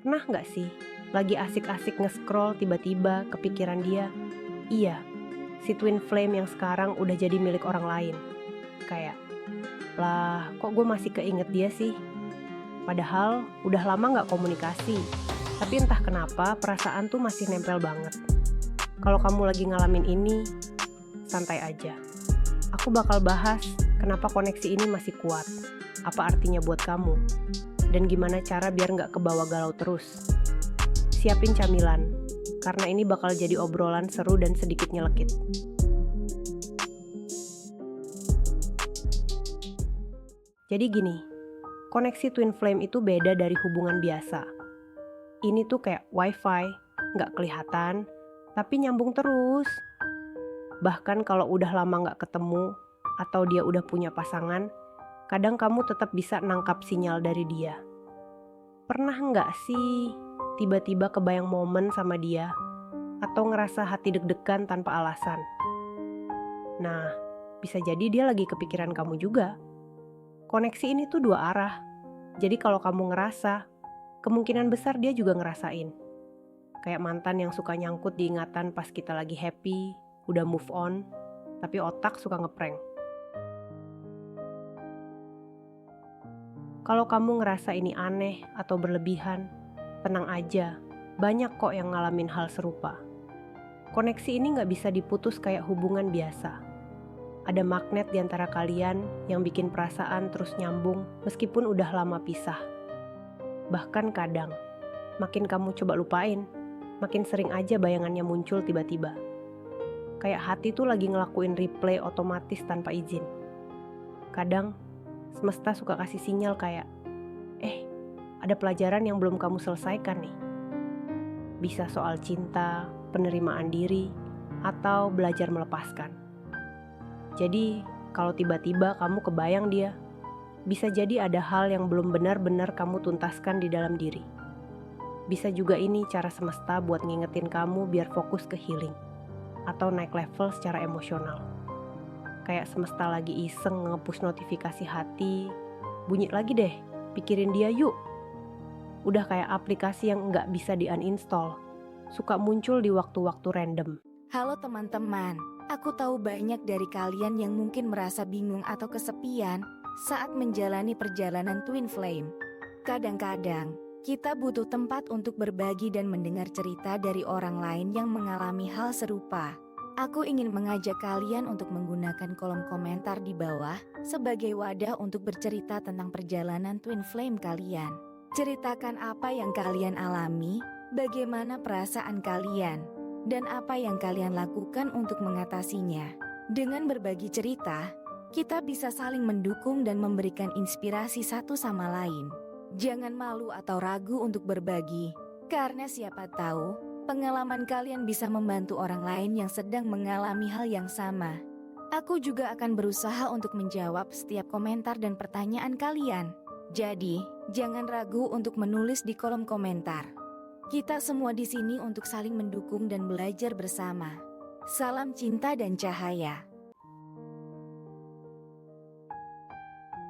Pernah nggak sih, lagi asik-asik nge-scroll tiba-tiba kepikiran dia? Iya, si twin flame yang sekarang udah jadi milik orang lain. Kayak, lah kok gue masih keinget dia sih? Padahal udah lama nggak komunikasi. Tapi entah kenapa perasaan tuh masih nempel banget. Kalau kamu lagi ngalamin ini, santai aja. Aku bakal bahas kenapa koneksi ini masih kuat. Apa artinya buat kamu? Dan gimana cara biar nggak kebawa galau terus. Siapin camilan, karena ini bakal jadi obrolan seru dan sedikit nyelekit. Jadi gini, koneksi twin flame itu beda dari hubungan biasa. Ini tuh kayak wifi, nggak kelihatan, tapi nyambung terus. Bahkan kalau udah lama nggak ketemu, atau dia udah punya pasangan, kadang kamu tetap bisa nangkap sinyal dari dia. Pernah nggak sih tiba-tiba kebayang momen sama dia, atau ngerasa hati deg-degan tanpa alasan? Nah, bisa jadi dia lagi kepikiran kamu juga. Koneksi ini tuh dua arah, jadi kalau kamu ngerasa, kemungkinan besar dia juga ngerasain. Kayak mantan yang suka nyangkut di ingatan pas kita lagi happy, udah move on, tapi otak suka ngeprank. Kalau kamu ngerasa ini aneh atau berlebihan, tenang aja, banyak kok yang ngalamin hal serupa. Koneksi ini nggak bisa diputus kayak hubungan biasa. Ada magnet di antara kalian yang bikin perasaan terus nyambung meskipun udah lama pisah. Bahkan kadang, makin kamu coba lupain, makin sering aja bayangannya muncul tiba-tiba. Kayak hati tuh lagi ngelakuin replay otomatis tanpa izin. Kadang, semesta suka kasih sinyal kayak, ada pelajaran yang belum kamu selesaikan nih. Bisa soal cinta, penerimaan diri, atau belajar melepaskan. Jadi, kalau tiba-tiba kamu kebayang dia, bisa jadi ada hal yang belum benar-benar kamu tuntaskan di dalam diri. Bisa juga ini cara semesta buat ngingetin kamu biar fokus ke healing, atau naik level secara emosional. Kayak semesta lagi iseng nge-push notifikasi hati, bunyi lagi deh, pikirin dia yuk. Udah kayak aplikasi yang nggak bisa di-uninstall, suka muncul di waktu-waktu random. Halo teman-teman, aku tahu banyak dari kalian yang mungkin merasa bingung atau kesepian saat menjalani perjalanan twin flame. Kadang-kadang, kita butuh tempat untuk berbagi dan mendengar cerita dari orang lain yang mengalami hal serupa. Aku ingin mengajak kalian untuk menggunakan kolom komentar di bawah sebagai wadah untuk bercerita tentang perjalanan twin flame kalian. Ceritakan apa yang kalian alami, bagaimana perasaan kalian, dan apa yang kalian lakukan untuk mengatasinya. Dengan berbagi cerita, kita bisa saling mendukung dan memberikan inspirasi satu sama lain. Jangan malu atau ragu untuk berbagi, karena siapa tahu pengalaman kalian bisa membantu orang lain yang sedang mengalami hal yang sama. Aku juga akan berusaha untuk menjawab setiap komentar dan pertanyaan kalian. Jadi, jangan ragu untuk menulis di kolom komentar. Kita semua di sini untuk saling mendukung dan belajar bersama. Salam cinta dan cahaya.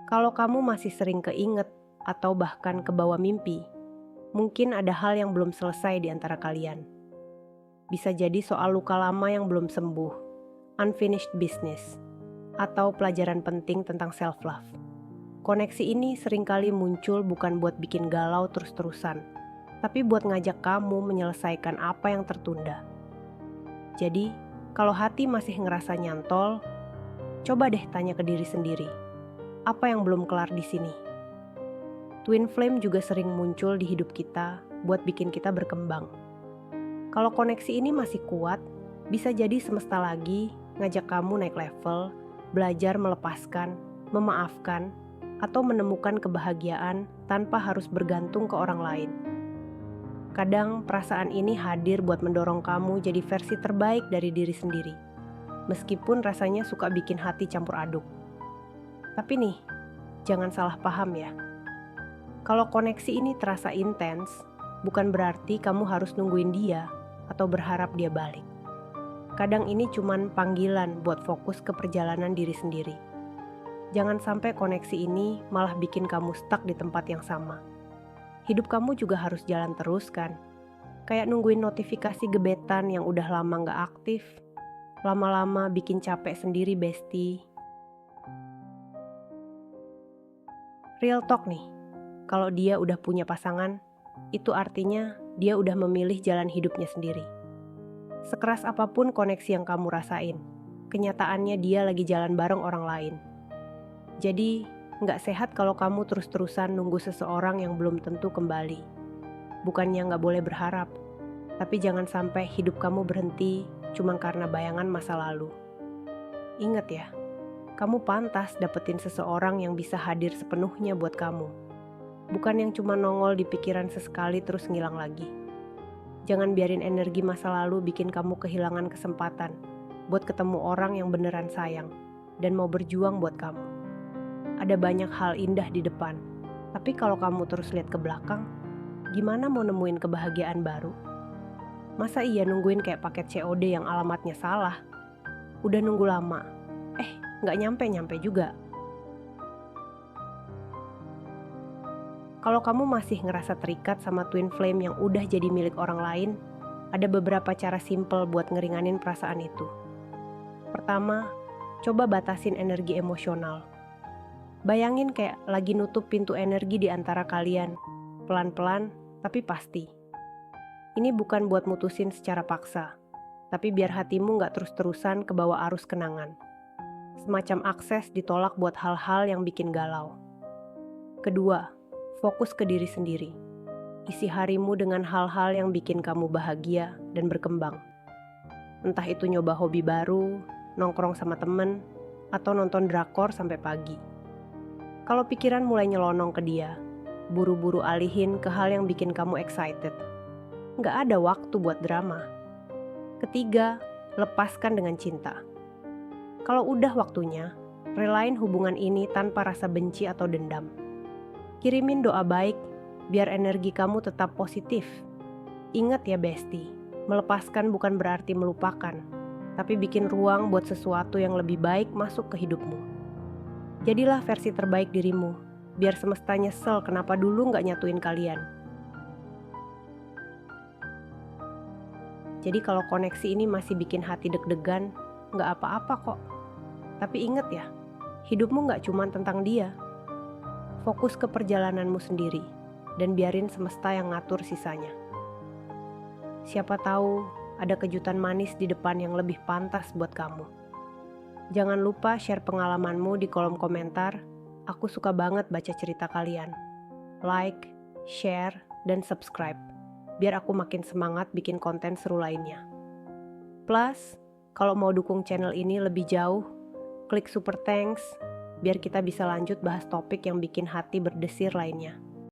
Kalau kamu masih sering keinget atau bahkan kebawa mimpi, mungkin ada hal yang belum selesai di antara kalian. Bisa jadi soal luka lama yang belum sembuh, unfinished business, atau pelajaran penting tentang self-love. Koneksi ini seringkali muncul bukan buat bikin galau terus-terusan, tapi buat ngajak kamu menyelesaikan apa yang tertunda. Jadi, kalau hati masih ngerasa nyantol, coba deh tanya ke diri sendiri, apa yang belum kelar di sini? Twin flame juga sering muncul di hidup kita buat bikin kita berkembang. Kalau koneksi ini masih kuat, bisa jadi semesta lagi ngajak kamu naik level, belajar melepaskan, memaafkan, atau menemukan kebahagiaan tanpa harus bergantung ke orang lain. Kadang perasaan ini hadir buat mendorong kamu jadi versi terbaik dari diri sendiri, meskipun rasanya suka bikin hati campur aduk. Tapi nih, jangan salah paham ya. Kalau koneksi ini terasa intens, bukan berarti kamu harus nungguin dia atau berharap dia balik. Kadang ini cuman panggilan buat fokus ke perjalanan diri sendiri. Jangan sampai koneksi ini malah bikin kamu stuck di tempat yang sama. hidup kamu juga harus jalan terus kan? Kayak nungguin notifikasi gebetan yang udah lama nggak aktif, lama-lama bikin capek sendiri bestie. Real talk nih, kalau dia udah punya pasangan, itu artinya dia udah memilih jalan hidupnya sendiri. Sekeras apapun koneksi yang kamu rasain, kenyataannya dia lagi jalan bareng orang lain. Jadi, nggak sehat kalau kamu terus-terusan nunggu seseorang yang belum tentu kembali. Bukannya nggak boleh berharap, tapi jangan sampai hidup kamu berhenti cuma karena bayangan masa lalu. Ingat ya, kamu pantas dapetin seseorang yang bisa hadir sepenuhnya buat kamu. Bukan yang cuma nongol di pikiran sesekali terus ngilang lagi. Jangan biarin energi masa lalu bikin kamu kehilangan kesempatan buat ketemu orang yang beneran sayang dan mau berjuang buat kamu. Ada banyak hal indah di depan, tapi kalau kamu terus lihat ke belakang, gimana mau nemuin kebahagiaan baru? Masa iya nungguin kayak paket COD yang alamatnya salah? Udah nunggu lama, nggak nyampe-nyampe juga. Kalau kamu masih ngerasa terikat sama twin flame yang udah jadi milik orang lain, ada beberapa cara simple buat ngeringanin perasaan itu. Pertama, coba batasin energi emosional. Bayangin kayak lagi nutup pintu energi di antara kalian, pelan-pelan tapi pasti. Ini bukan buat mutusin secara paksa, tapi biar hatimu nggak terus-terusan ke bawah arus kenangan. Semacam akses ditolak buat hal-hal yang bikin galau. Kedua, fokus ke diri sendiri. Isi harimu dengan hal-hal yang bikin kamu bahagia dan berkembang. Entah itu nyoba hobi baru, nongkrong sama temen, atau nonton drakor sampai pagi. Kalau pikiran mulai nyelonong ke dia, buru-buru alihin ke hal yang bikin kamu excited. Nggak ada waktu buat drama. Ketiga, lepaskan dengan cinta. Kalau udah waktunya, relain hubungan ini tanpa rasa benci atau dendam. Kirimin doa baik, biar energi kamu tetap positif. Ingat ya bestie, melepaskan bukan berarti melupakan, tapi bikin ruang buat sesuatu yang lebih baik masuk ke hidupmu. Jadilah versi terbaik dirimu, biar semesta nyesel kenapa dulu nggak nyatuin kalian. Jadi kalau koneksi ini masih bikin hati deg-degan, nggak apa-apa kok. Tapi inget ya, hidupmu nggak cuma tentang dia. Fokus ke perjalananmu sendiri, dan biarin semesta yang ngatur sisanya. Siapa tahu ada kejutan manis di depan yang lebih pantas buat kamu. Jangan lupa share pengalamanmu di kolom komentar. Aku suka banget baca cerita kalian. Like, share, dan subscribe, biar aku makin semangat bikin konten seru lainnya. Plus, kalau mau dukung channel ini lebih jauh, klik super thanks, biar kita bisa lanjut bahas topik yang bikin hati berdesir lainnya.